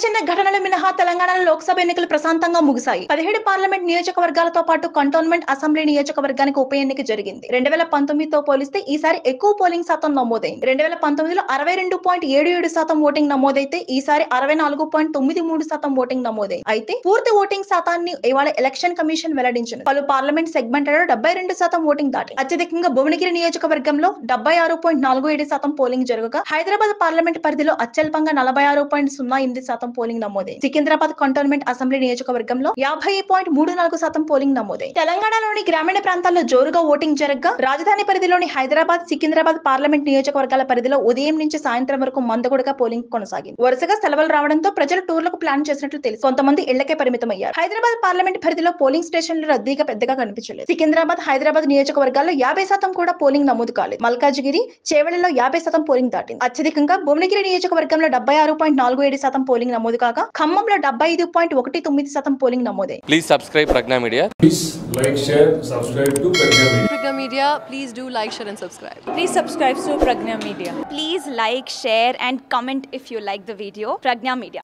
చిన్న ఘటనలు మినహా తెలంగాణలో లోక్సభ ఎన్నికలు ప్రశాంతంగా ముగిశాయి. 17 పార్లమెంట్ నియోజకవర్గాలతో పాటు కంటోన్మెంట్ అసెంబ్లీ నియోజకవర్గానికి ఉప ఎన్నిక జరిగింది. 2019తో పోలిస్తే ఈసారి ఎక్కువ పోలింగ్ శాతం నమోదైంది. 2019లో 62.77% ఓటింగ్ నమోదైతే ఈసారి 64.93% ఓటింగ్ నమోదైంది. అయితే పూర్తి ఓటింగ్ శాతాన్ని ఇవాళ ఎలక్షన్ కమిషన్ వెల్లడించింది. పలు పార్లమెంట్ సెగ్మెంట్లలో 72% ఓటింగ్ దాటింది. అత్యధికంగా భువనగిరి నియోజకవర్గంలో 76.47% పోలింగ్ జరగగా హైదరాబాద్ పార్లమెంట్ పరిధిలో అత్యల్పంగా 46.08% పోలింగ్ నమోదైంది. సికింద్రాబాద్ కంటోన్మెంట్ అసెంబ్లీ నియోజకవర్గంలో 50.34% పోలింగ్ నమోదైంది. తెలంగాణలోని గ్రామీణ ప్రాంతాల్లో జోరుగా ఓటింగ్ జరగగా రాజధాని పరిధిలోని హైదరాబాద్, సికింద్రాబాద్ పార్లమెంట్ నియోజకవర్గాల పరిధిలో ఉదయం నుంచి సాయంత్రం వరకు మందకొడిగా పోలింగ్ కొనసాగింది. వరుసగా సెలవులు రావడంతో ప్రజలు టూర్లకు ప్లాన్ చేసినట్లు తెలుసు. కొంతమంది ఇళ్లకే పరిమితమయ్యారు. హైదరాబాద్ పార్లమెంట్ పరిధిలో పోలింగ్ స్టేషన్లు రద్దీగా పెద్దగా కనిపించలేదు. సికింద్రాబాద్, హైదరాబాద్ నియోజకవర్గాల్లో 50% కూడా పోలింగ్ నమోదు కాలేదు. మల్కాజిగిరి, చేవెళ్లలో 50% పోలింగ్ దాటింది. అత్యధికంగా భువనగిరి నియోజకవర్గంలో 76.47% పోలింగ్ నమోదు కాగా ఖమ్మంలో 75.19% పోలింగ్ నమోదైంది. Please subscribe Pragna Media. Please like, share, subscribe to Pragna Media. Pragna Media, please do like, share and subscribe. Please subscribe to Pragna Media. Please like, share and comment if you like the video. Pragna Media.